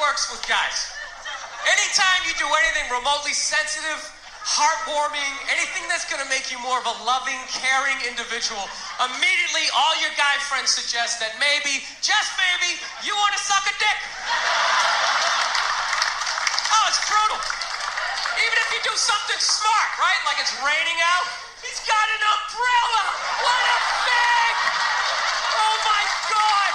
works with guys. Anytime you do anything remotely sensitive, heartwarming, anything that's going to make you more of a loving, caring individual, immediately all your guy friends suggest that maybe, just maybe, you want to suck a dick. Oh, it's brutal. Even if you do something smart, right? Like it's raining out, he's got an umbrella. What a fag! Oh my God!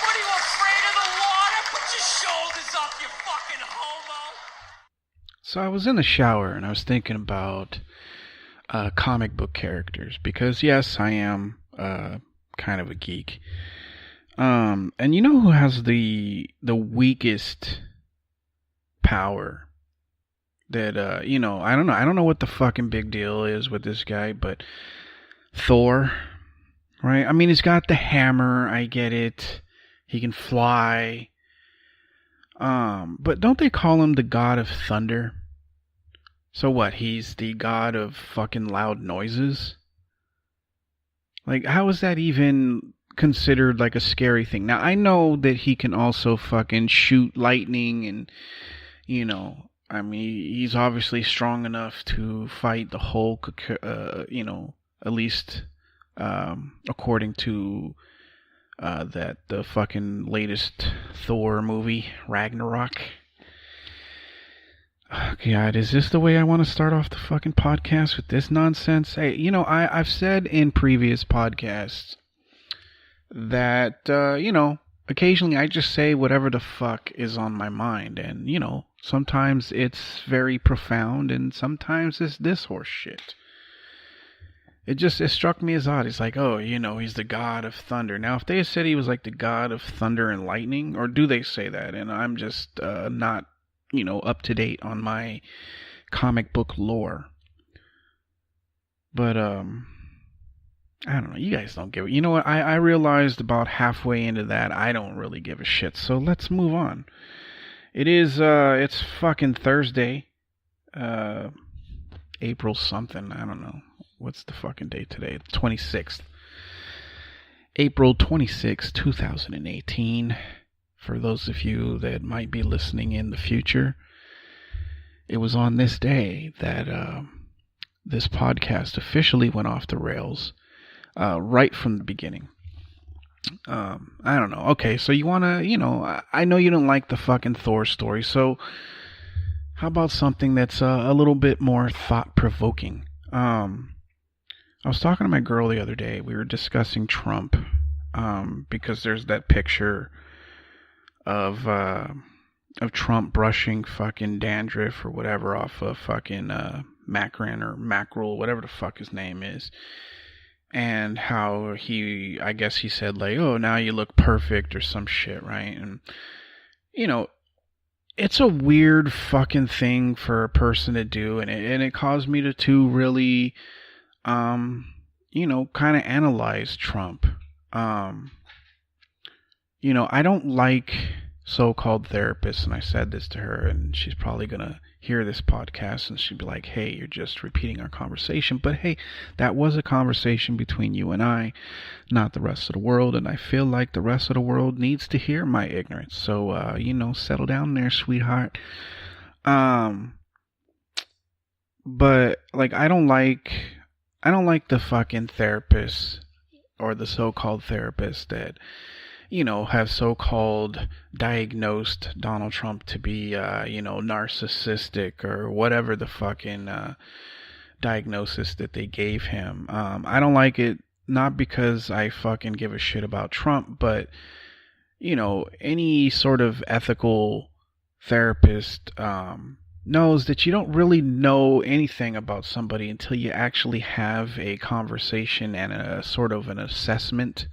What are you, afraid of the water? Put your shoulders up, you fucking homo. So I was in the shower and I was thinking about comic book characters because yes, I am kind of a geek. And you know who has the weakest power? That I don't know what the fucking big deal is with this guy, but Thor, right? I mean, he's got the hammer. I get it. He can fly. But don't they call him the god of thunder? So what? He's the god of fucking loud noises? Like, how is that even considered like a scary thing? Now, I know that he can also fucking shoot lightning and, I mean, he's obviously strong enough to fight the Hulk, at least according to the fucking latest Thor movie, Ragnarok. Oh, God, is this the way I want to start off the fucking podcast with this nonsense? Hey, I've said in previous podcasts that, occasionally I just say whatever the fuck is on my mind. And, sometimes it's very profound and sometimes it's this horse shit. It struck me as odd. It's like, oh, he's the god of thunder. Now, if they had said he was like the god of thunder and lightning, or do they say that? And I'm just not, up to date on my comic book lore. But, I don't know. You guys don't give it. You know what? I realized about halfway into that I don't really give a shit. So let's move on. It's fucking Thursday. April something. I don't know. What's the fucking date today? 26th. April 26th, 2018. For those of you that might be listening in the future, it was on this day that this podcast officially went off the rails right from the beginning. I don't know. Okay, so you want to, I know you don't like the fucking Thor story, so how about something that's a little bit more thought-provoking? I was talking to my girl the other day. We were discussing Trump, because there's that picture of Trump brushing fucking dandruff or whatever off of fucking Macron or Mackerel, whatever the fuck his name is. And how I guess he said like, oh, now you look perfect or some shit, right? And, it's a weird fucking thing for a person to do. And it caused me to really, kind of analyze Trump. I don't like so-called therapists, and I said this to her, and she's probably going to hear this podcast, and she'd be like, hey, you're just repeating our conversation. But hey, that was a conversation between you and I, not the rest of the world, and I feel like the rest of the world needs to hear my ignorance. So, settle down there, sweetheart. But, like, I don't like the fucking therapists, or the so-called therapists that, have so-called diagnosed Donald Trump to be, narcissistic or whatever the fucking diagnosis that they gave him. I don't like it, not because I fucking give a shit about Trump, but, any sort of ethical therapist knows that you don't really know anything about somebody until you actually have a conversation and a sort of an assessment.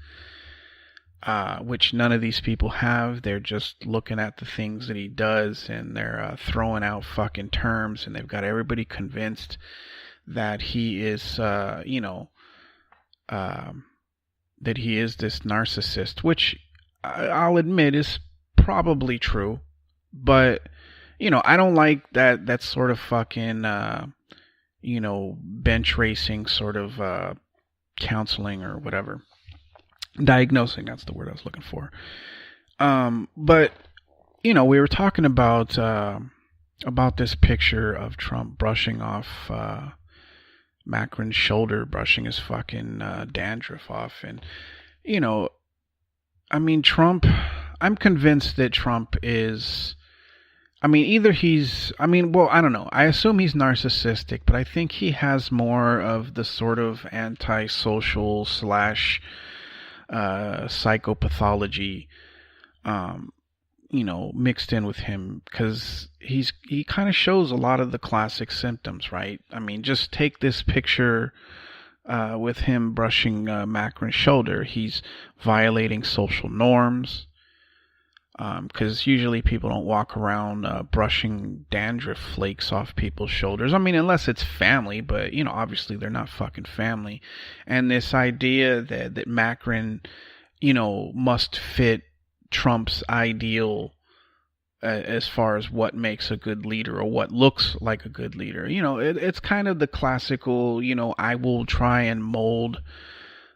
Which none of these people have. They're just looking at the things that he does, and they're throwing out fucking terms, and they've got everybody convinced that he is, that he is this narcissist, which I'll admit is probably true, but, I don't like that sort of fucking, bench racing sort of counseling or whatever. Diagnosing, that's the word I was looking for. But we were talking about this picture of Trump brushing off Macron's shoulder, brushing his fucking dandruff off, and you know, I mean, Trump. I'm convinced that Trump is. I mean, either he's. I mean, well, I don't know. I assume he's narcissistic, but I think he has more of the sort of antisocial slash psychopathology, mixed in with him, because he kind of shows a lot of the classic symptoms, right? I mean, just take this picture with him brushing Macron's shoulder. He's violating social norms. Because usually people don't walk around brushing dandruff flakes off people's shoulders. I mean, unless it's family, but, obviously they're not fucking family. And this idea that Macron, must fit Trump's ideal as far as what makes a good leader or what looks like a good leader. It's kind of the classical, I will try and mold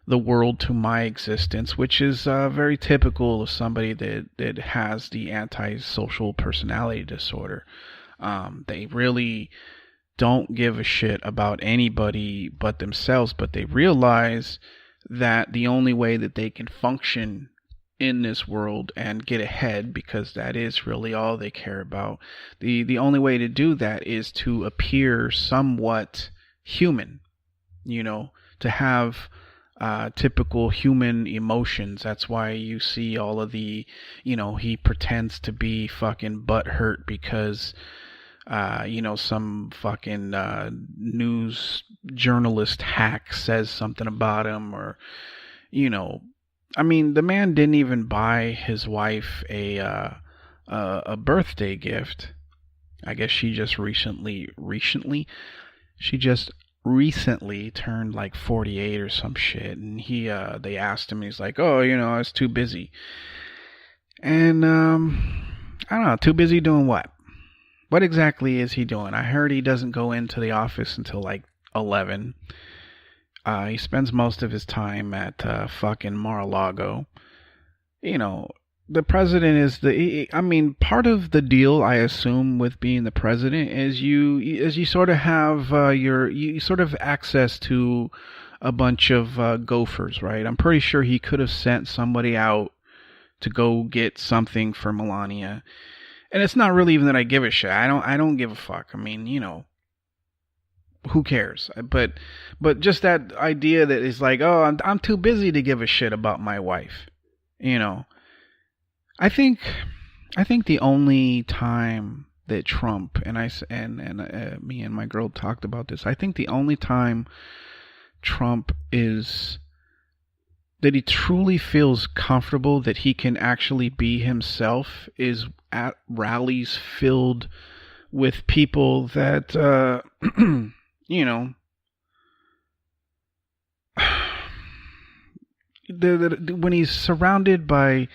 the world to my existence, which is very typical of somebody that has the antisocial personality disorder. They really don't give a shit about anybody but themselves, but they realize that the only way that they can function in this world and get ahead, because that is really all they care about, the only way to do that is to appear somewhat human, to have typical human emotions. That's why you see all of the, he pretends to be fucking butthurt because, some fucking news journalist hack says something about him, or, I mean, the man didn't even buy his wife a birthday gift. I guess she just recently turned like 48 or some shit, and they asked him, he's like, oh, I was too busy. And I don't know, too busy doing what? What exactly is he doing? I heard he doesn't go into the office until like 11. He spends most of his time at fucking Mar-a-Lago. The president is part of the deal, I assume, with being the president is you sort of have you sort of access to a bunch of gophers, right? I'm pretty sure he could have sent somebody out to go get something for Melania. And it's not really even that I give a shit. I don't give a fuck. I mean, who cares? But just that idea that is like, oh, I'm too busy to give a shit about my wife. I think the only time that Trump and me and my girl talked about this, I think the only time Trump is that he truly feels comfortable that he can actually be himself is at rallies filled with people that when he's surrounded by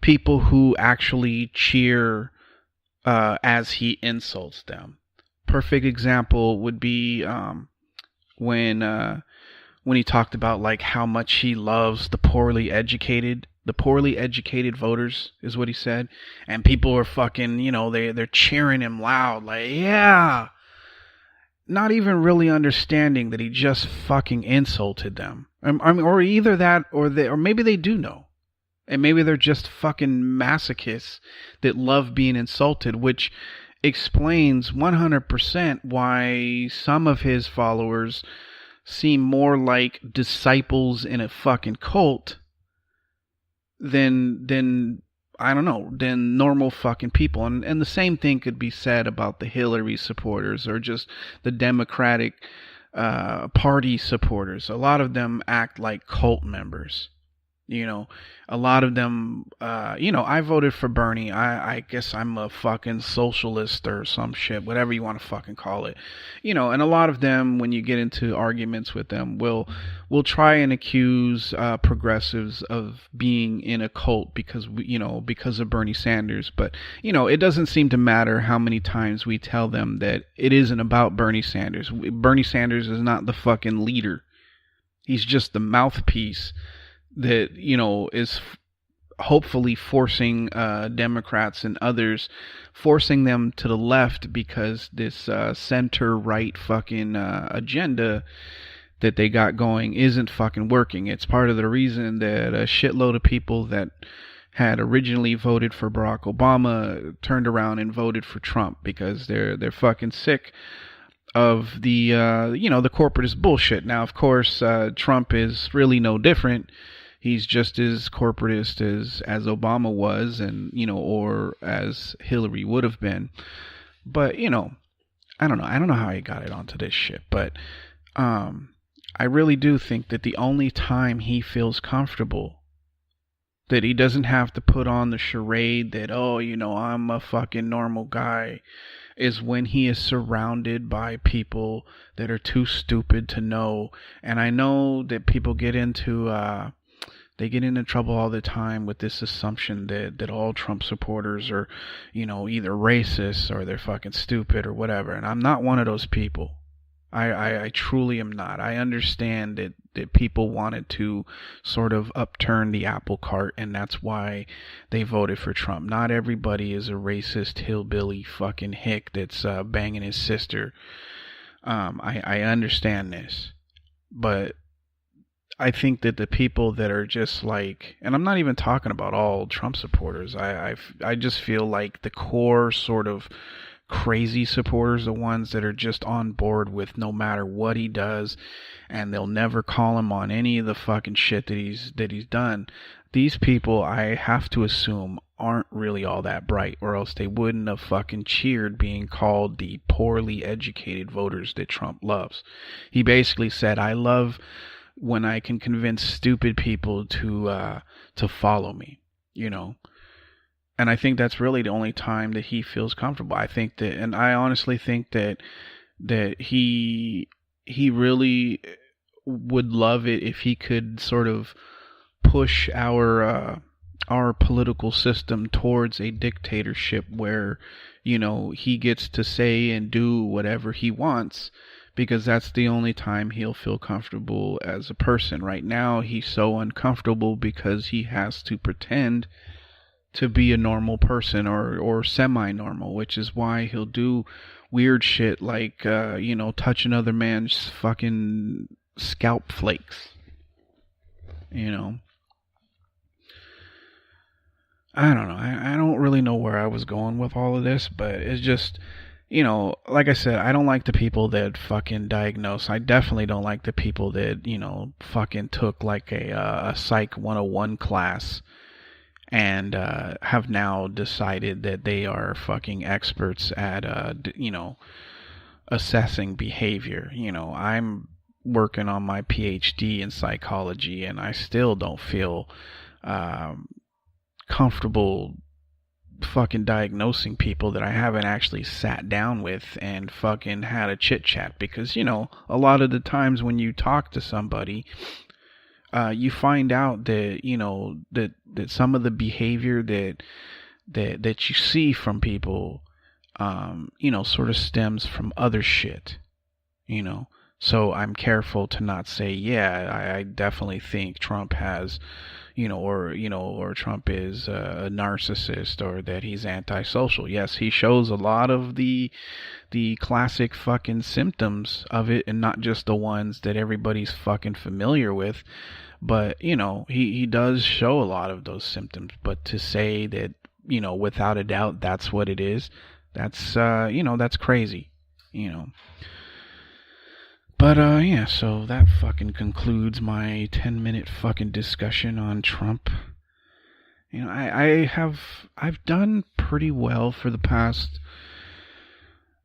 people who actually cheer as he insults them. Perfect example would be when he talked about like how much he loves the poorly educated voters, is what he said, and people are fucking, they're cheering him loud, like, yeah, not even really understanding that he just fucking insulted them. Or either that, or maybe they do know. And maybe they're just fucking masochists that love being insulted, which explains 100% why some of his followers seem more like disciples in a fucking cult than I don't know, than normal fucking people. And the same thing could be said about the Hillary supporters or just the Democratic Party supporters. A lot of them act like cult members. A lot of them, I voted for Bernie. I guess I'm a fucking socialist or some shit, whatever you want to fucking call it. And a lot of them, when you get into arguments with them, will try and accuse progressives of being in a cult because of Bernie Sanders. But, it doesn't seem to matter how many times we tell them that it isn't about Bernie Sanders. Bernie Sanders is not the fucking leader. He's just the mouthpiece that, is hopefully forcing Democrats and others, forcing them to the left, because this center-right fucking agenda that they got going isn't fucking working. It's part of the reason that a shitload of people that had originally voted for Barack Obama turned around and voted for Trump, because they're fucking sick of the the corporatist bullshit. Now, of course, Trump is really no different. He's just as corporatist as Obama was, and or as Hillary would have been. But I don't know how he got it onto this shit, but I really do think that the only time he feels comfortable, that he doesn't have to put on the charade that, I'm a fucking normal guy, is when he is surrounded by people that are too stupid to know. And I know that people get into trouble all the time with this assumption that all Trump supporters are, either racist or they're fucking stupid or whatever. And I'm not one of those people. I truly am not. I understand that people wanted to sort of upturn the apple cart, and that's why they voted for Trump. Not everybody is a racist hillbilly fucking hick that's banging his sister. I understand this, but I think that the people that are just like, and I'm not even talking about all Trump supporters. I just feel like the core sort of crazy supporters, the ones that are just on board with no matter what he does, and they'll never call him on any of the fucking shit that he's done. These people, I have to assume, aren't really all that bright, or else they wouldn't have fucking cheered being called the poorly educated voters that Trump loves. He basically said, I love when I can convince stupid people to follow me, And I think that's really the only time that he feels comfortable. I think that, and I honestly think that he really would love it if he could sort of push our political system towards a dictatorship where, he gets to say and do whatever he wants, because that's the only time he'll feel comfortable as a person. Right now, he's so uncomfortable because he has to pretend to be a normal person or semi-normal, which is why he'll do weird shit like, touch another man's fucking scalp flakes. I don't know. I don't really know where I was going with all of this, but it's just, like I said, I don't like the people that fucking diagnose. I definitely don't like the people that, fucking took like a Psych 101 class and have now decided that they are fucking experts at, assessing behavior. I'm working on my PhD in psychology, and I still don't feel comfortable fucking diagnosing people that I haven't actually sat down with and fucking had a chit chat, because a lot of the times when you talk to somebody, you find out that that some of the behavior that you see from people sort of stems from other shit. So I'm careful to not say, I definitely think Trump has, or Trump is a narcissist, or that he's antisocial. Yes, he shows a lot of the classic fucking symptoms of it, and not just the ones that everybody's fucking familiar with. But, he does show a lot of those symptoms. But to say that, without a doubt, that's what it is, that's, that's crazy, But, so that fucking concludes my 10-minute fucking discussion on Trump. I've done pretty well for the past,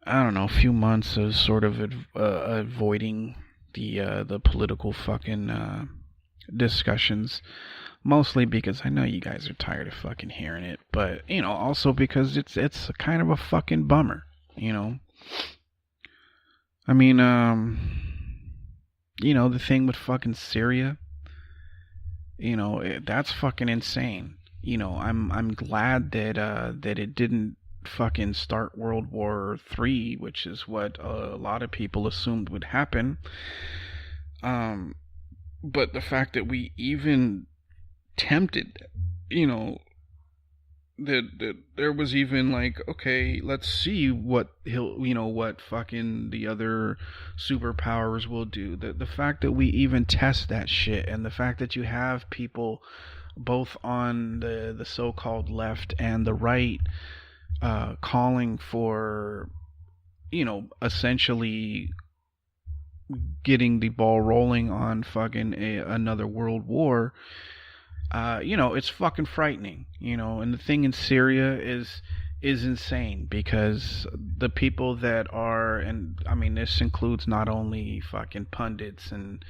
I don't know, few months of sort of avoiding the political fucking discussions. Mostly because I know you guys are tired of fucking hearing it, but, also because it's kind of a fucking bummer, I mean, the thing with fucking Syria, that's fucking insane. I'm glad that it didn't fucking start World War III, which is what a lot of people assumed would happen. But the fact that we even attempted you know, that there was even like, okay, let's see what what fucking the other superpowers will do. The fact that we even test that shit, and the fact that you have people both on the so-called left and the right calling for, essentially getting the ball rolling on fucking another world war. It's fucking frightening, and the thing in Syria is insane, because the people that are, and I mean, this includes not only fucking pundits and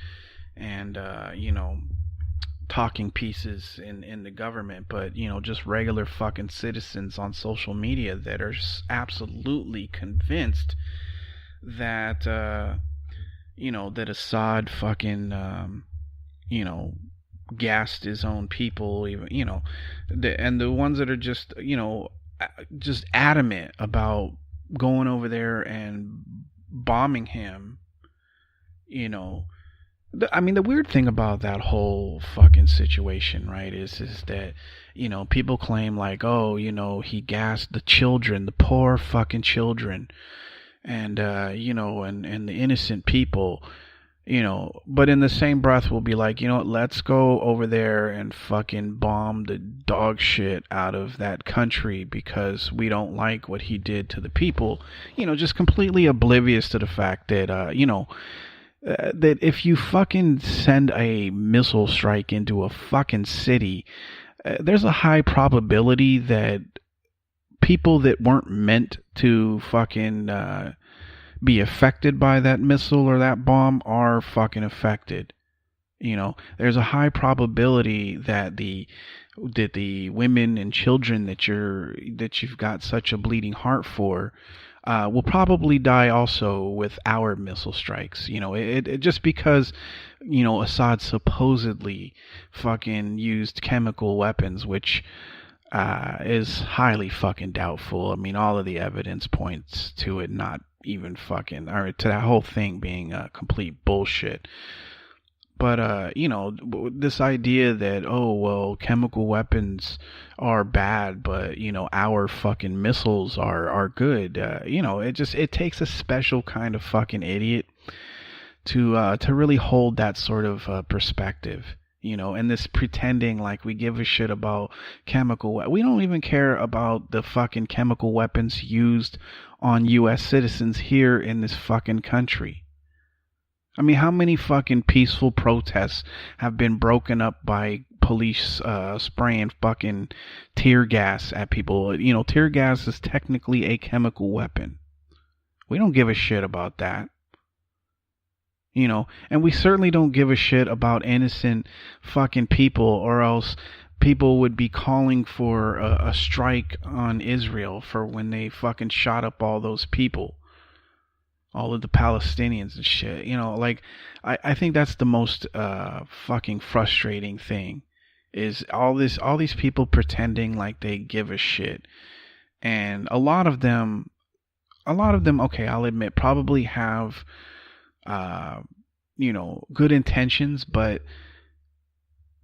talking pieces in the government, but just regular fucking citizens on social media that are absolutely convinced that that Assad fucking gassed his own people, even and the ones that are just just adamant about going over there and bombing him. I mean, the weird thing about that whole fucking situation, right, is that people claim like, oh, he gassed the children, the poor fucking children, and and the innocent people. But in the same breath we'll be like, let's go over there and fucking bomb the dog shit out of that country because we don't like what he did to the people, just completely oblivious to the fact that, that if you fucking send a missile strike into a fucking city, there's a high probability that people that weren't meant to fucking, be affected by that missile or that bomb are fucking affected. There's a high probability that the women and children that you've got such a bleeding heart for will probably die also with our missile strikes. It just because Assad supposedly fucking used chemical weapons, which is highly fucking doubtful. I mean, all of the evidence points to it not even fucking, or to that whole thing being complete bullshit. But this idea that, oh well, chemical weapons are bad, but our fucking missiles are good. It takes a special kind of fucking idiot to really hold that sort of perspective. And this pretending like we give a shit about we don't even care about the fucking chemical weapons used on U.S. citizens here in this fucking country. I mean, how many fucking peaceful protests have been broken up by police spraying fucking tear gas at people? Tear gas is technically a chemical weapon. We don't give a shit about that. And we certainly don't give a shit about innocent fucking people, or else people would be calling for a strike on Israel for when they fucking shot up all those people, all of the Palestinians and shit. I think that's the most fucking frustrating thing, is all these people pretending like they give a shit. And a lot of them, okay, I'll admit, probably have good intentions, but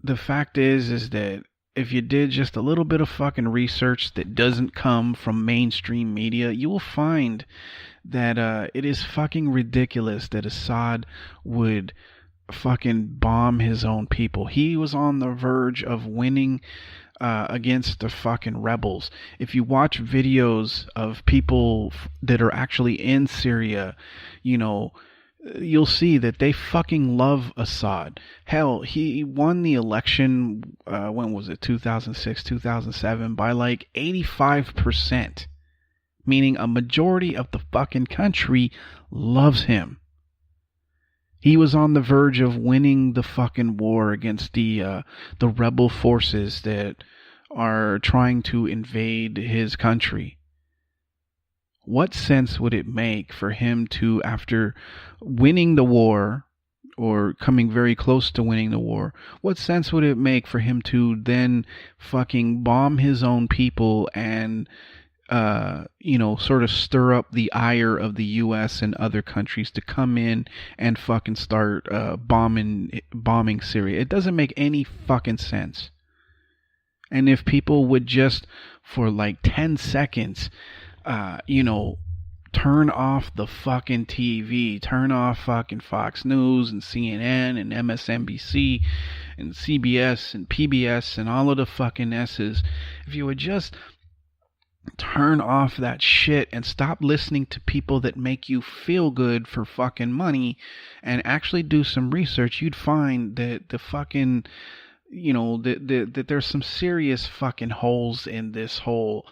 the fact is that if you did just a little bit of fucking research that doesn't come from mainstream media, you will find that it is fucking ridiculous that Assad would fucking bomb his own people. He was on the verge of winning against the fucking rebels. If you watch videos of people that are actually in Syria, you'll see that they fucking love Assad. Hell, he won the election, when was it, 2006, 2007, by like 85%. Meaning a majority of the fucking country loves him. He was on the verge of winning the fucking war against the rebel forces that are trying to invade his country. What sense would it make for him to, after winning the war, or coming very close to winning the war, what sense would it make for him to then fucking bomb his own people and, sort of stir up the ire of the U.S. and other countries to come in and fucking start bombing Syria? It doesn't make any fucking sense. And if people would just, for like 10 seconds, turn off the fucking TV, turn off fucking Fox News and CNN and MSNBC and CBS and PBS and all of the fucking S's, if you would just turn off that shit and stop listening to people that make you feel good for fucking money and actually do some research, you'd find that the fucking, that there's some serious fucking holes in this whole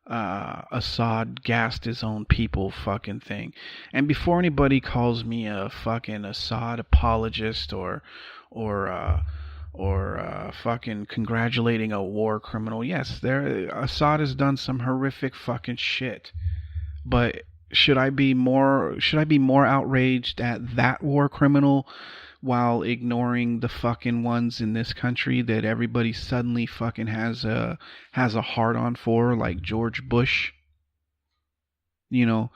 Assad gassed his own people fucking thing. And before anybody calls me a fucking Assad apologist or fucking congratulating a war criminal, yes, Assad has done some horrific fucking shit. But should I be more outraged at that war criminal while ignoring the fucking ones in this country that everybody suddenly fucking has a hard on for, like George Bush? The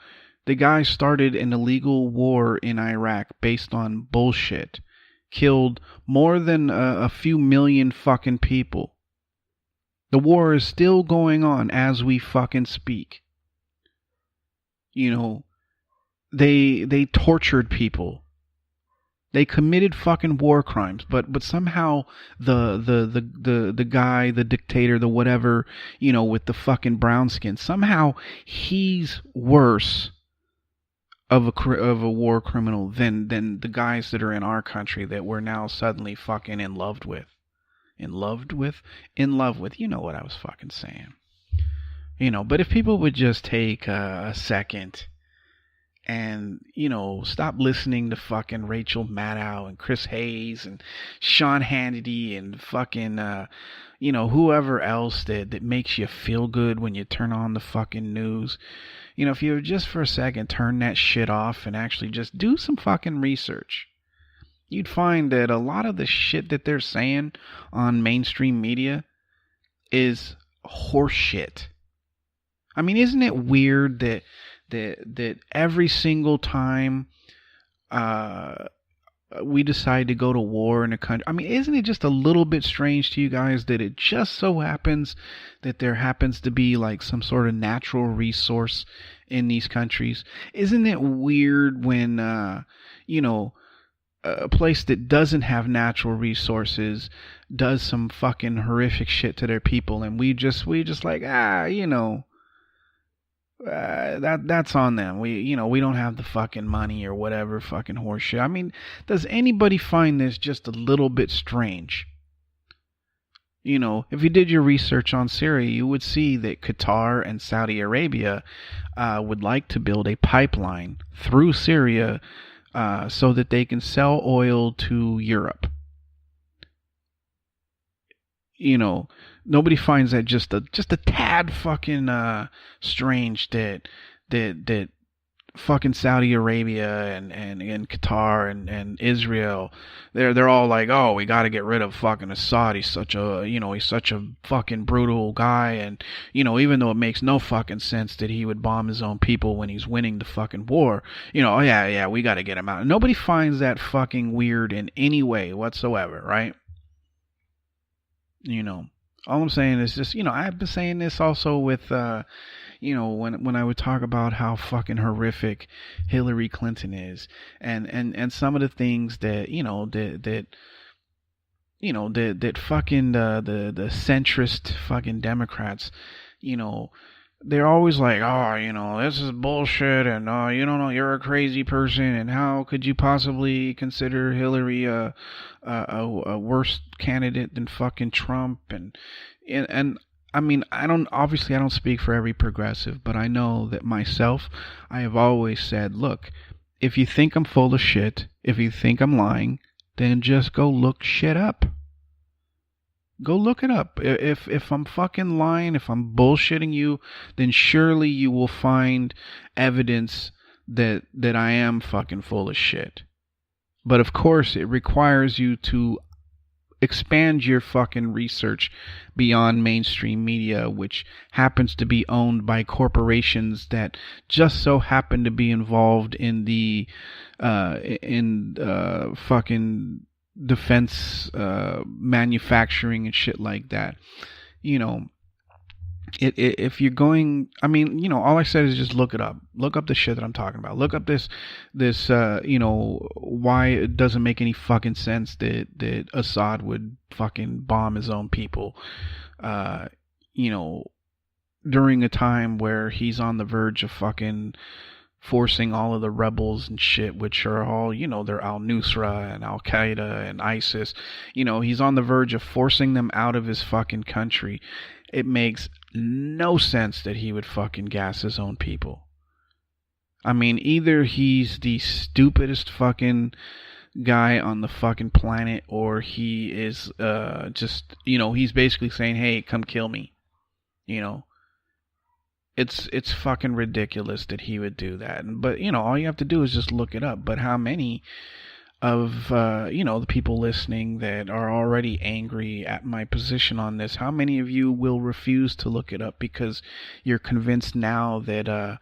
guy started an illegal war in Iraq based on bullshit. Killed more than a few million fucking people. The war is still going on as we fucking speak. They tortured people. They committed fucking war crimes, but somehow the guy, the dictator, the whatever, with the fucking brown skin, somehow he's worse of a war criminal than the guys that are in our country that we're now suddenly fucking in love with. In love with? You know what I was fucking saying. But if people would just take a second and, stop listening to fucking Rachel Maddow and Chris Hayes and Sean Hannity and fucking, whoever else that makes you feel good when you turn on the fucking news. If you just for a second turn that shit off and actually just do some fucking research, you'd find that a lot of the shit that they're saying on mainstream media is horse shit. I mean, isn't it weird that every single time we decide to go to war in a country, I mean, isn't it just a little bit strange to you guys that it just so happens that there happens to be like some sort of natural resource in these countries? Isn't it weird when a place that doesn't have natural resources does some fucking horrific shit to their people, and we just like, that's on them. We don't have the fucking money or whatever fucking horseshit. I mean, does anybody find this just a little bit strange? If you did your research on Syria, you would see that Qatar and Saudi Arabia would like to build a pipeline through Syria so that they can sell oil to Europe. Nobody finds that just a tad fucking strange that fucking Saudi Arabia and Qatar and Israel, they're all like, oh, we got to get rid of fucking Assad. He's such a fucking brutal guy, and even though it makes no fucking sense that he would bomb his own people when he's winning the fucking war, oh yeah, we got to get him out. Nobody finds that fucking weird in any way whatsoever, right? All I'm saying is just, I've been saying this also with, when I would talk about how fucking horrific Hillary Clinton is, and some of the things that, that fucking the centrist fucking Democrats, they're always like, oh, this is bullshit, and you don't know, you're a crazy person, and how could you possibly consider Hillary a worse candidate than fucking Trump, and I mean, I don't speak for every progressive, but I know that myself, I have always said, look, if you think I'm full of shit, if you think I'm lying, then just go look shit up. Go look it up. If I'm fucking lying, if I'm bullshitting you, then surely you will find evidence that I am fucking full of shit. But of course, it requires you to expand your fucking research beyond mainstream media, which happens to be owned by corporations that just so happen to be involved in the fucking defense manufacturing and shit like that. you know, if you're going, I mean, you know, all I said is just look it up. Look up the shit that I'm talking about. Look up this you know, why it doesn't make any fucking sense that Assad would fucking bomb his own people, you know, during a time where he's on the verge of fucking forcing all of the rebels and shit, which are all, you know, they're Al-Nusra and Al-Qaeda and ISIS. You know, he's on the verge of forcing them out of his fucking country. It makes no sense that he would fucking gas his own people. I mean, either he's the stupidest fucking guy on the fucking planet, or he is just, you know, he's basically saying, hey, come kill me. You know, it's fucking ridiculous that he would do that. But, you know, all you have to do is just look it up. But how many of, you know, the people listening that are already angry at my position on this, how many of you will refuse to look it up because you're convinced now that, I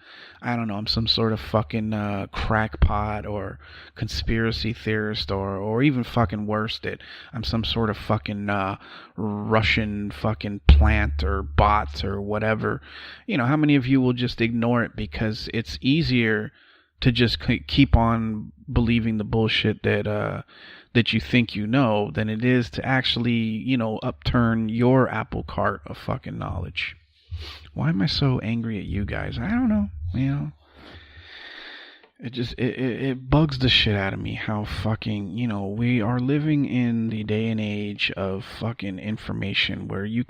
don't know, I'm some sort of fucking crackpot or conspiracy theorist, or even fucking worse, that I'm some sort of fucking Russian fucking plant or bots or whatever. You know, how many of you will just ignore it because it's easier to just keep on believing the bullshit that you think you know than it is to actually, you know, upturn your apple cart of fucking knowledge. Why am I so angry at you guys? I don't know. You know, it just it bugs the shit out of me how fucking, you know, we are living in the day and age of fucking information where you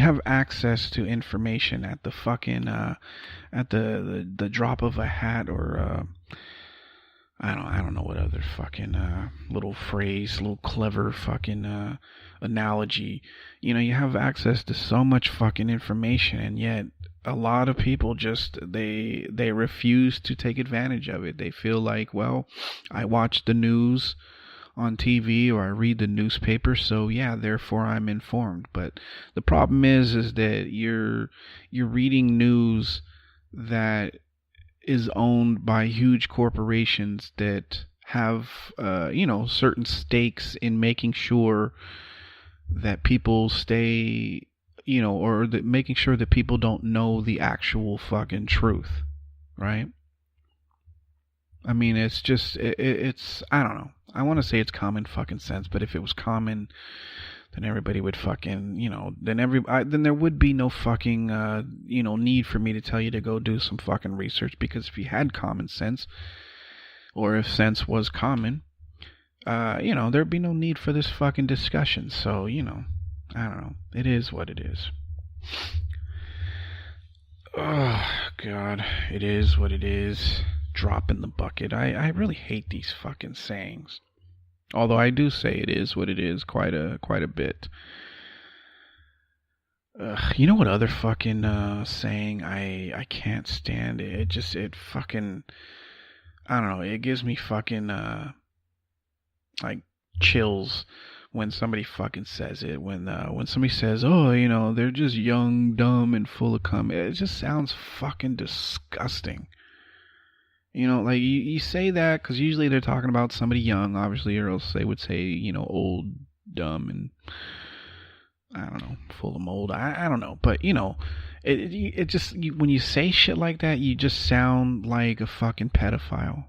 have access to information at the fucking at the drop of a hat, or I don't know what other fucking little phrase, little clever fucking analogy. You know, you have access to so much fucking information, and yet a lot of people just they refuse to take advantage of it. They feel like, well, I watch the news on TV or I read the newspaper, so yeah, therefore I'm informed. But the problem is that you're reading news that is owned by huge corporations that have, you know, certain stakes in making sure that people stay, you know, or that making sure that people don't know the actual fucking truth, right? I mean, it's just, it's, I don't know. I want to say it's common fucking sense, but if it was common, then everybody would fucking, you know, then there would be no fucking, you know, need for me to tell you to go do some fucking research, because if you had common sense, or if sense was common, you know, there'd be no need for this fucking discussion. So, you know, I don't know. It is what it is. Oh, God. It is what it is. Drop in the bucket. I really hate these fucking sayings. Although I do say it is what it is quite a bit. You know what other fucking saying I can't stand? It fucking, I don't know. It gives me fucking like chills when somebody fucking says it. When somebody says, oh, you know, they're just young, dumb, and full of cum. It just sounds fucking disgusting. You know, like, you say that because usually they're talking about somebody young, obviously, or else they would say, you know, old, dumb, and, I don't know, full of mold. I don't know. But, you know, it just, when you say shit like that, you just sound like a fucking pedophile.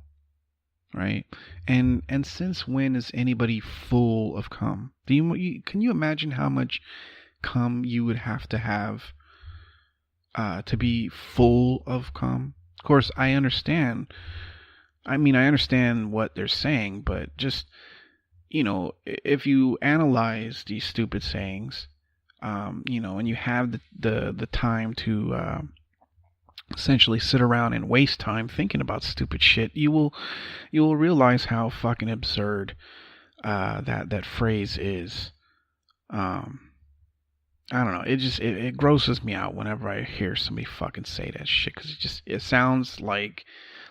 Right? And since when is anybody full of cum? Can you imagine how much cum you would have to be full of cum? Of course, I understand. I mean, I understand what they're saying, but just, you know, if you analyze these stupid sayings, you know, and you have the time to essentially sit around and waste time thinking about stupid shit, you will realize how fucking absurd that phrase is. I don't know. It grosses me out whenever I hear somebody fucking say that shit, because it sounds like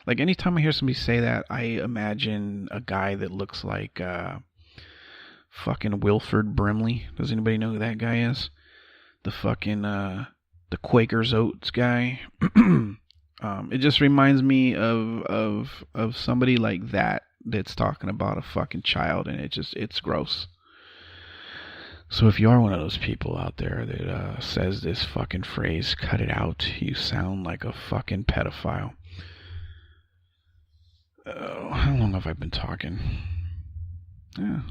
anytime I hear somebody say that, I imagine a guy that looks like fucking Wilford Brimley. Does anybody know who that guy is? The fucking the Quaker's Oats guy. It just reminds me of somebody like that's talking about a fucking child, and it's gross. So if you are one of those people out there that says this fucking phrase, cut it out, you sound like a fucking pedophile. How long have I been talking?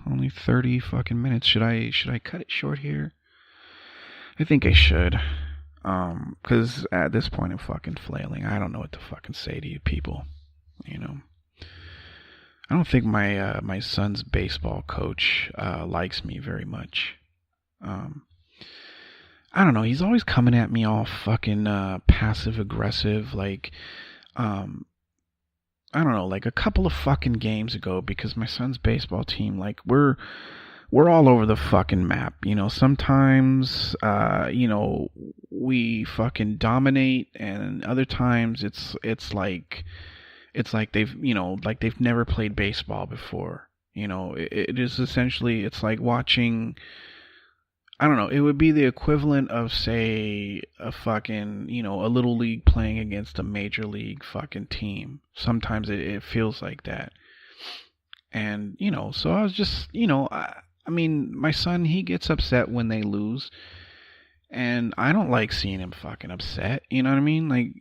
Only 30 fucking minutes. Should I cut it short here? I think I should. Because at this point I'm fucking flailing. I don't know what to fucking say to you people. You know. I don't think my son's baseball coach likes me very much. I don't know. He's always coming at me all fucking passive aggressive, like I don't know, like a couple of fucking games ago, because my son's baseball team, like we're all over the fucking map. You know, sometimes we fucking dominate, and other times it's like they've never played baseball before. You know, it is essentially, it's like watching, I don't know, it would be the equivalent of, say, a fucking, a little league playing against a major league fucking team. Sometimes it feels like that. And, so I was just, I mean, my son, he gets upset when they lose. And I don't like seeing him fucking upset. You know what I mean? Like,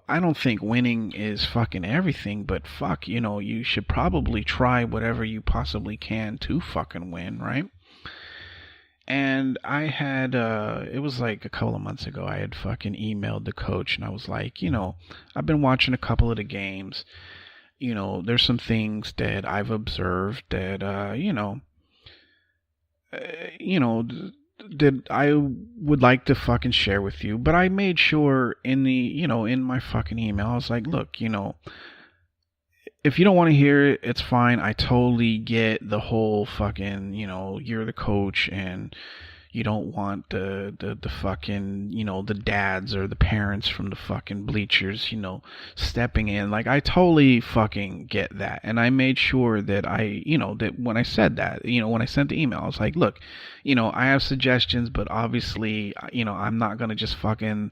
I don't think winning is fucking everything, but fuck, you should probably try whatever you possibly can to fucking win, right? And I had, it was like a couple of months ago, I had fucking emailed the coach, and I was like, I've been watching a couple of the games. There's some things that I've observed that, that I would like to fucking share with you. But I made sure in the, in my fucking email, I was like, look, if you don't want to hear it, it's fine. I totally get the whole fucking, you're the coach and you don't want the fucking, the dads or the parents from the fucking bleachers, stepping in. Like, I totally fucking get that. And I made sure that that when I said that, when I sent the email, I was like, look, I have suggestions, but obviously, I'm not going to just fucking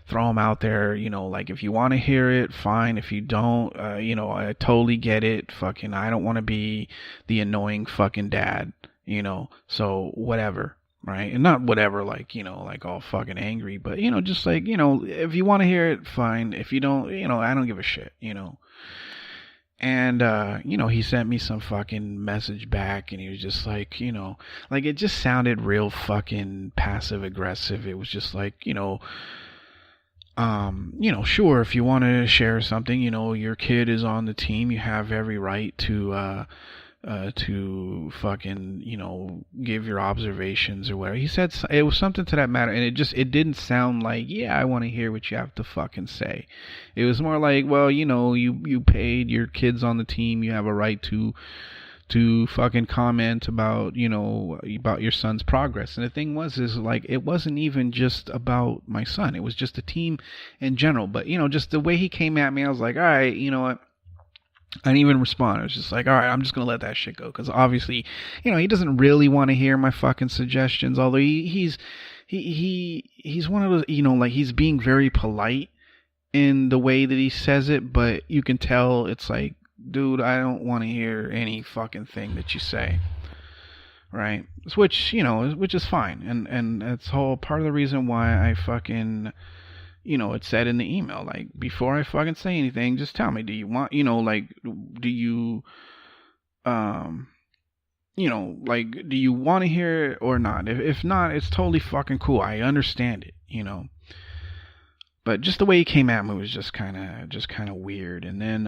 throw them out there. Like, if you want to hear it, fine. If you don't, I totally get it. Fucking, I don't want to be the annoying fucking dad, so whatever. Right? And not whatever, like, like all fucking angry, but, just like, if you want to hear it, fine. If you don't, I don't give a shit, And, he sent me some fucking message back, and he was just like, like, it just sounded real fucking passive aggressive. It was just like, sure, if you want to share something, your kid is on the team, you have every right to fucking, give your observations or whatever. He said it was something to that matter, and it didn't sound like, yeah, I want to hear what you have to fucking say. It was more like, well, you paid your kids on the team, you have a right to fucking comment about, about your son's progress. And the thing is like, it wasn't even just about my son, it was just the team in general. But, just the way he came at me, I was like, all right, you know what? I didn't even respond. I was just like, all right, I'm just going to let that shit go. Because obviously, he doesn't really want to hear my fucking suggestions. Although he's one of those, like, he's being very polite in the way that he says it. But you can tell it's like, dude, I don't want to hear any fucking thing that you say. Right? Which is fine. And that's whole part of the reason why I fucking... it said in the email, like, before I fucking say anything, just tell me, do you want, like, do you, like, do you want to hear it or not? If not, it's totally fucking cool. I understand it, but just the way he came at me was just kind of weird. And then,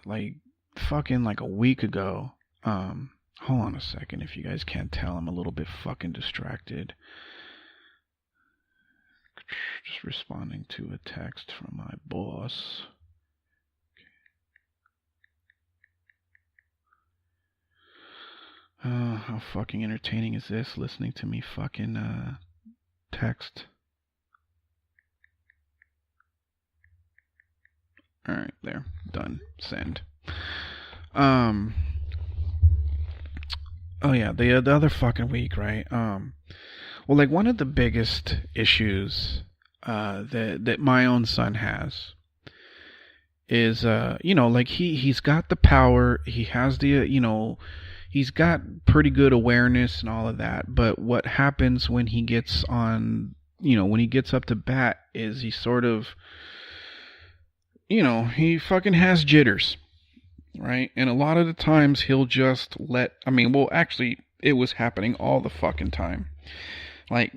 like, fucking like a week ago, hold on a second. If you guys can't tell, I'm a little bit fucking distracted. Just responding to a text from my boss. How fucking entertaining is this? Listening to me fucking text. Alright, there. Done. Send. Oh yeah, the other fucking week, right? Well, like, one of the biggest issues that my own son has is, like, he's got the power, he has the, he's got pretty good awareness and all of that. But what happens when he gets on, when he gets up to bat is he sort of, he fucking has jitters, right? And a lot of the times he'll just actually, it was happening all the fucking time. Like,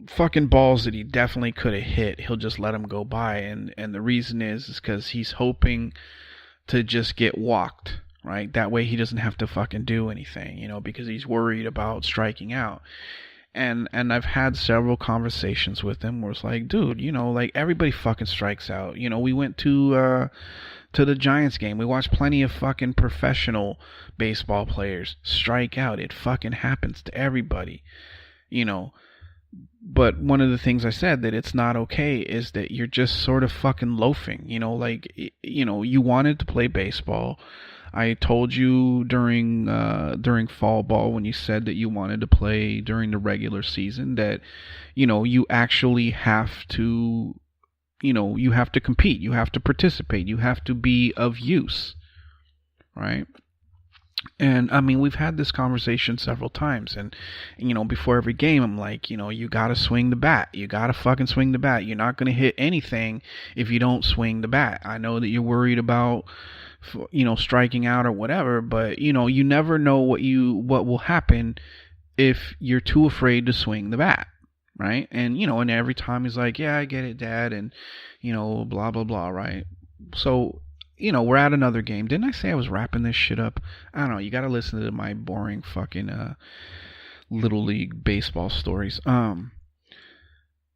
fucking balls that he definitely could have hit, he'll just let them go by. And the reason is because he's hoping to just get walked, right? That way he doesn't have to fucking do anything, because he's worried about striking out. And I've had several conversations with him where it's like, dude, like everybody fucking strikes out. We went to the Giants game. We watched plenty of fucking professional baseball players strike out. It fucking happens to everybody, But one of the things I said that it's not okay is that you're just sort of fucking loafing, you wanted to play baseball. I told you during fall ball, when you said that you wanted to play during the regular season, that you actually have to you have to compete, you have to participate, you have to be of use, right? And we've had this conversation several times, and before every game I'm like, you gotta swing the bat, you gotta fucking swing the bat. You're not gonna hit anything if you don't swing the bat. I know that you're worried about striking out or whatever, but you never know what will happen if you're too afraid to swing the bat, right? And and every time he's like, yeah, I get it, Dad, and blah blah blah, right? So we're at another game. Didn't I say I was wrapping this shit up? I don't know. You got to listen to my boring fucking little league baseball stories. The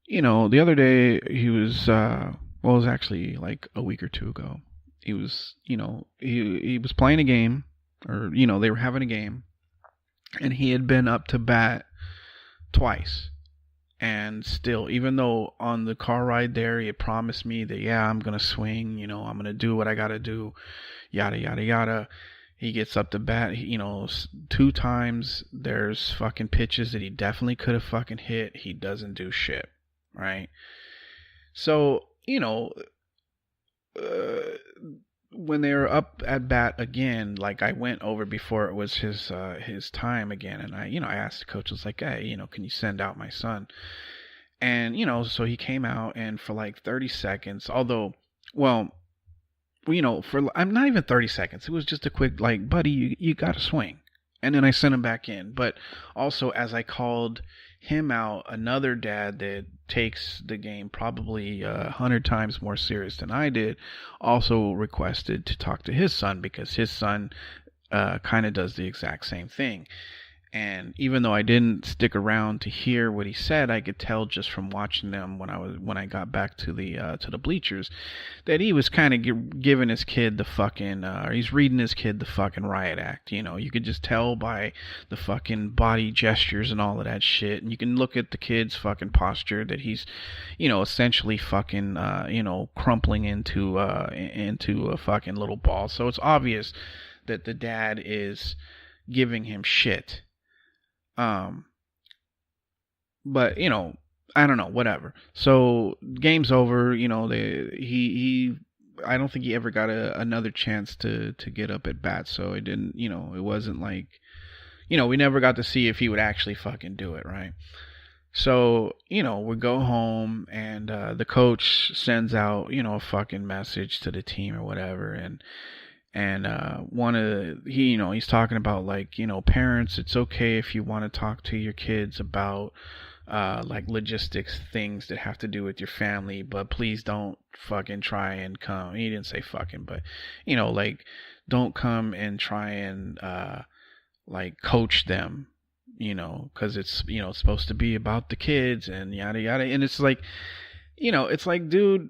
other day he was it was actually like a week or two ago. He was, he was playing a game, or they were having a game, and he had been up to bat twice. And still, even though on the car ride there, he had promised me that, yeah, I'm going to swing, I'm going to do what I got to do, yada, yada, yada. He gets up to bat, 2 times. There's fucking pitches that he definitely could have fucking hit. He doesn't do shit, right? So, when they were up at bat again, like I went over before it was his time again, and I asked the coach, I was like, hey, can you send out my son? And so he came out, and for like 30 seconds, although, well, I'm not even 30 seconds, it was just a quick like, buddy, you gotta swing. And then I sent him back in. But also, as I called him out, another dad that takes the game probably 100 times more serious than I did also requested to talk to his son, because his son kind of does the exact same thing. And even though I didn't stick around to hear what he said, I could tell just from watching them when I got back to the bleachers that he was kind of giving his kid the fucking he's reading his kid the fucking riot act. You could just tell by the fucking body gestures and all of that shit, and you can look at the kid's fucking posture that he's essentially fucking crumpling into a fucking little ball. So it's obvious that the dad is giving him shit. But I don't know, whatever. So game's over. I don't think he ever got another chance to get up at bat. So it didn't. It wasn't like, we never got to see if he would actually fucking do it, right? So we go home, and the coach sends out a fucking message to the team or whatever, and he's talking about like, parents, it's okay if you want to talk to your kids about like logistics, things that have to do with your family, but please don't fucking try and come. He didn't say fucking, but like, don't come and try and like coach them, because it's it's supposed to be about the kids and yada yada. And it's like, it's like, dude,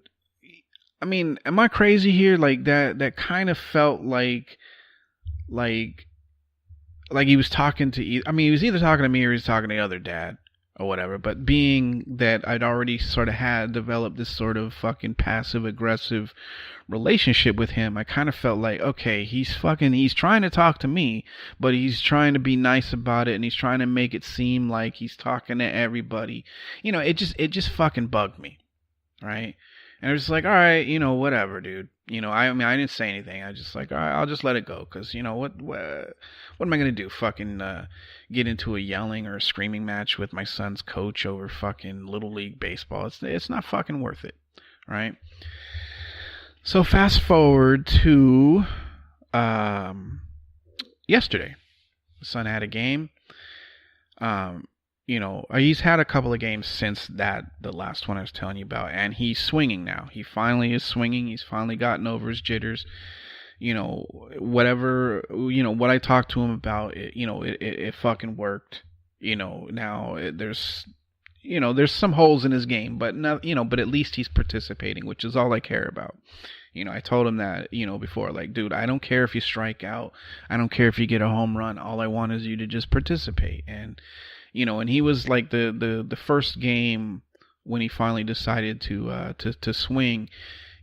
I mean, am I crazy here? Like that kind of felt like he was talking to, he was either talking to me or he was talking to the other dad or whatever. But being that I'd already sort of had developed this sort of fucking passive aggressive relationship with him, I kind of felt like, okay, he's trying to talk to me, but he's trying to be nice about it, and he's trying to make it seem like he's talking to everybody. It just fucking bugged me, right? And I was just like, all right, whatever, dude. I mean, I didn't say anything. I just like, all right, I'll just let it go. Because, what am I going to do? Fucking get into a yelling or a screaming match with my son's coach over fucking Little League baseball? It's not fucking worth it, right? So fast forward to yesterday. The son had a game. He's had a couple of games since the last one I was telling you about, and he's swinging now. He finally is swinging. He's finally gotten over his jitters. Whatever, what I talked to him about, it fucking worked. Now there's some holes in his game, but not, but at least he's participating, which is all I care about. I told him that, before, like, dude, I don't care if you strike out. I don't care if you get a home run. All I want is you to just participate. And, and he was like the first game when he finally decided to swing,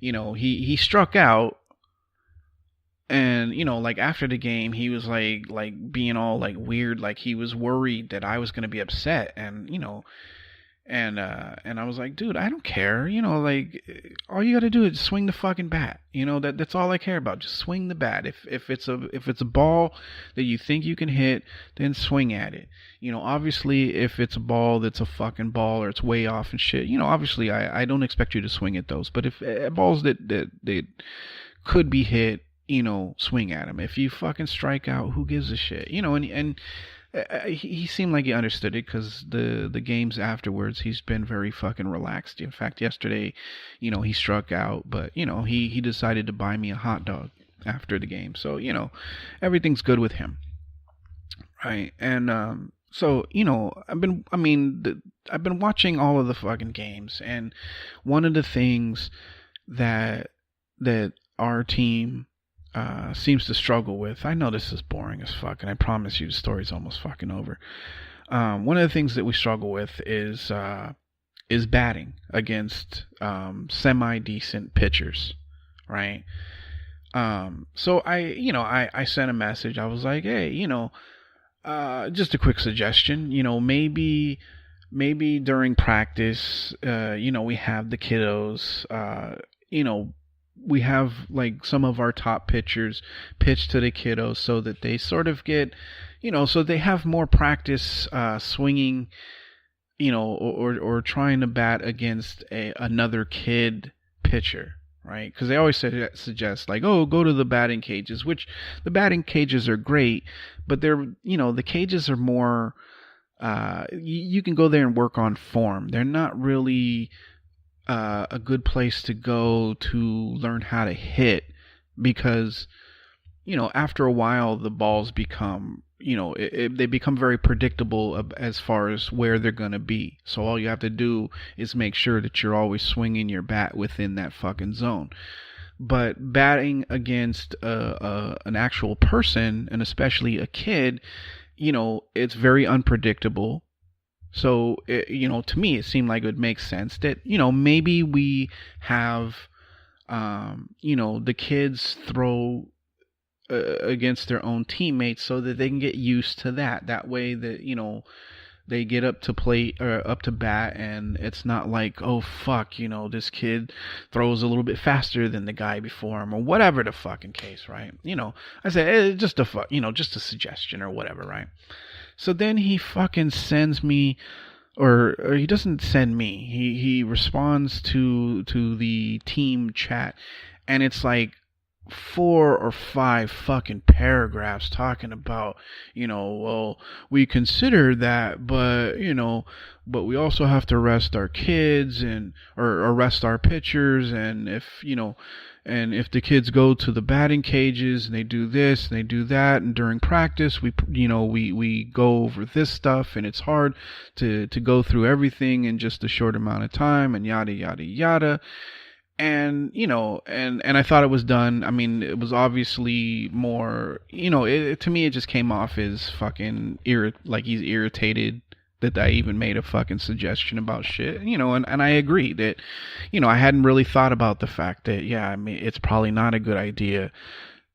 he struck out. And, like after the game, he was like being all like weird, like he was worried that I was going to be upset. And, and I was like, dude, I don't care. Like all you got to do is swing the fucking bat. That's all I care about. Just swing the bat. If it's a ball that you think you can hit, then swing at it. Obviously if it's a ball that's a fucking ball or it's way off and shit, obviously I don't expect you to swing at those. But if balls that could be hit, swing at them. If you fucking strike out, who gives a shit? And he seemed like he understood it, because the games afterwards he's been very fucking relaxed. In fact, yesterday, he struck out, but he decided to buy me a hot dog after the game. So everything's good with him, right? And so I've been watching all of the fucking games, and one of the things that our team seems to struggle with. I know this is boring as fuck, and I promise you the story's almost fucking over. One of the things that we struggle with is batting against semi-decent pitchers, right? So I sent a message. I was like, hey, just a quick suggestion. Maybe during practice, we have the kiddos, we have like some of our top pitchers pitch to the kiddos so that they sort of get, so they have more practice swinging, or trying to bat against another kid pitcher, right? Because they always suggest like, oh, go to the batting cages, which the batting cages are great, but they're, the cages are more, you can go there and work on form. They're not really a good place to go to learn how to hit, because after a while the balls become, they become very predictable as far as where they're going to be. So all you have to do is make sure that you're always swinging your bat within that fucking zone. But batting against an actual person, and especially a kid, it's very unpredictable. So, to me, it seemed like it would make sense that, maybe we have, the kids throw against their own teammates so that they can get used to that. That way that, they get up to plate or up to bat, and it's not like, oh, fuck, this kid throws a little bit faster than the guy before him, or whatever the fucking case, right? I said, just a suggestion or whatever, right? So then he fucking sends me, or he doesn't send me. He responds to the team chat, and it's like 4 or 5 fucking paragraphs talking about, well, we consider that, but we also have to rest our kids or rest our pitchers, and if the kids go to the batting cages and they do this and they do that, and during practice we go over this stuff, and it's hard to go through everything in just a short amount of time, and yada yada yada. And and I thought it was done. I mean, it was obviously more, to me it just came off as fucking like he's irritated that I even made a fucking suggestion about shit, and I agree that, I hadn't really thought about the fact that, yeah, I mean, it's probably not a good idea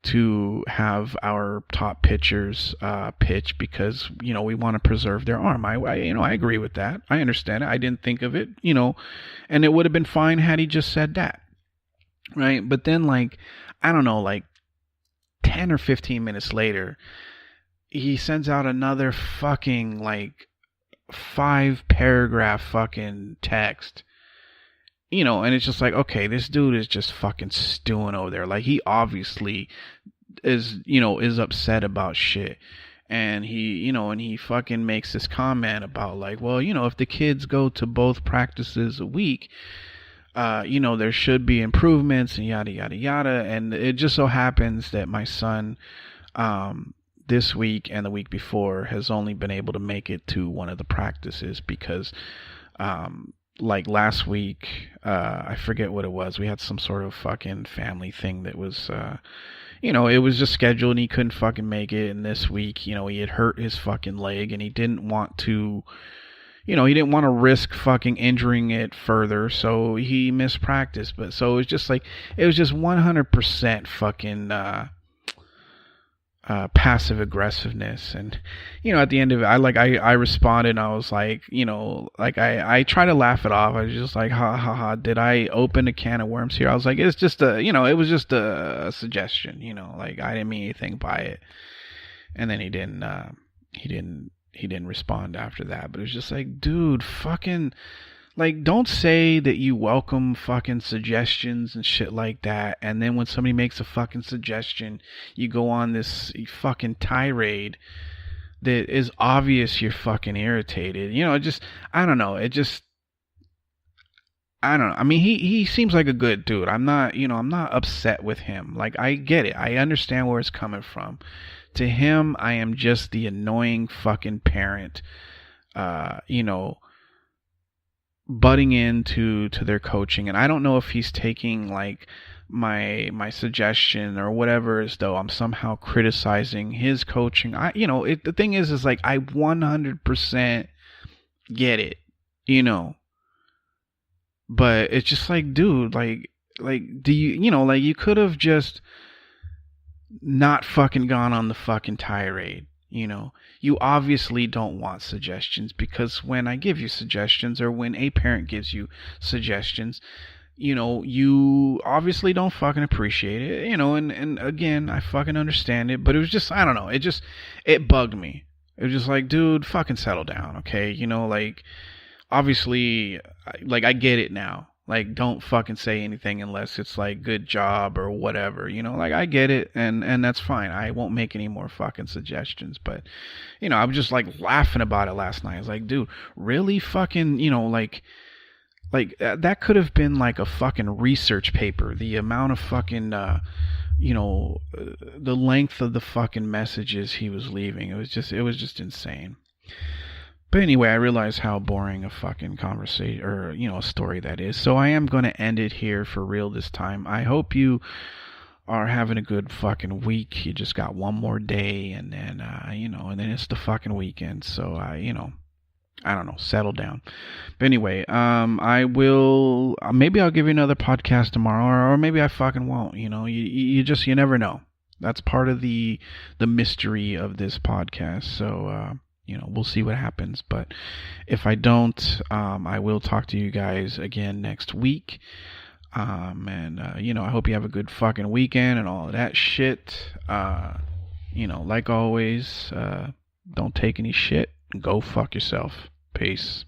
to have our top pitchers pitch because we want to preserve their arm. I agree with that. I understand it. I didn't think of it, and it would have been fine had he just said that, right? But then, like, I don't know, like 10 or 15 minutes later, he sends out another fucking like 5-paragraph fucking text. And it's just like, okay, this dude is just fucking stewing over there. Like, he obviously is upset about shit. And he fucking makes this comment about like, well, if the kids go to both practices a week, there should be improvements and yada, yada, yada. And it just so happens that my son, this week and the week before has only been able to make it to one of the practices because, like last week, I forget what it was. We had some sort of fucking family thing that was, it was just scheduled and he couldn't fucking make it. And this week, he had hurt his fucking leg and he didn't want to, risk fucking injuring it further. So he missed practice. But so it was just 100% fucking, passive aggressiveness. And at the end of it, I responded and I was like, I try to laugh it off. I was just like, ha ha ha, did I open a can of worms here? I was like, it's just it was just a suggestion, like I didn't mean anything by it. And then he didn't respond after that. But it was just like, dude, fucking, like, don't say that you welcome fucking suggestions and shit like that, and then when somebody makes a fucking suggestion, you go on this fucking tirade that is obvious you're fucking irritated. I don't know. I don't know. I mean, he seems like a good dude. I'm not upset with him. Like, I get it. I understand where it's coming from. To him, I am just the annoying fucking parent, butting into their coaching. And I don't know if he's taking like my suggestion or whatever as though I'm somehow criticizing his coaching. The thing is like, I 100% get it, but it's just like, dude, like do like you could have just not fucking gone on the fucking tirade. You obviously don't want suggestions, because when I give you suggestions, or when a parent gives you suggestions, you obviously don't fucking appreciate it, and again, I fucking understand it, but it was just, I don't know, it bugged me. It was just like, dude, fucking settle down, okay? Like, obviously, like, I get it now. Like, don't fucking say anything unless it's like, good job or whatever, like, I get it, and that's fine. I won't make any more fucking suggestions. But, I was just like laughing about it last night. I was like, dude, really fucking, like that could have been like a fucking research paper. The amount of fucking, the length of the fucking messages he was leaving. It was just insane. But anyway, I realize how boring a fucking conversation, or, a story that is. So I am going to end it here for real this time. I hope you are having a good fucking week. You just got one more day, and then, and then it's the fucking weekend. So, I don't know, settle down. But anyway, I will, maybe I'll give you another podcast tomorrow, or maybe I fucking won't. You never know. That's part of the mystery of this podcast. So, we'll see what happens. But if I don't, I will talk to you guys again next week. And I hope you have a good fucking weekend and all of that shit. Like always, don't take any shit. Go fuck yourself. Peace.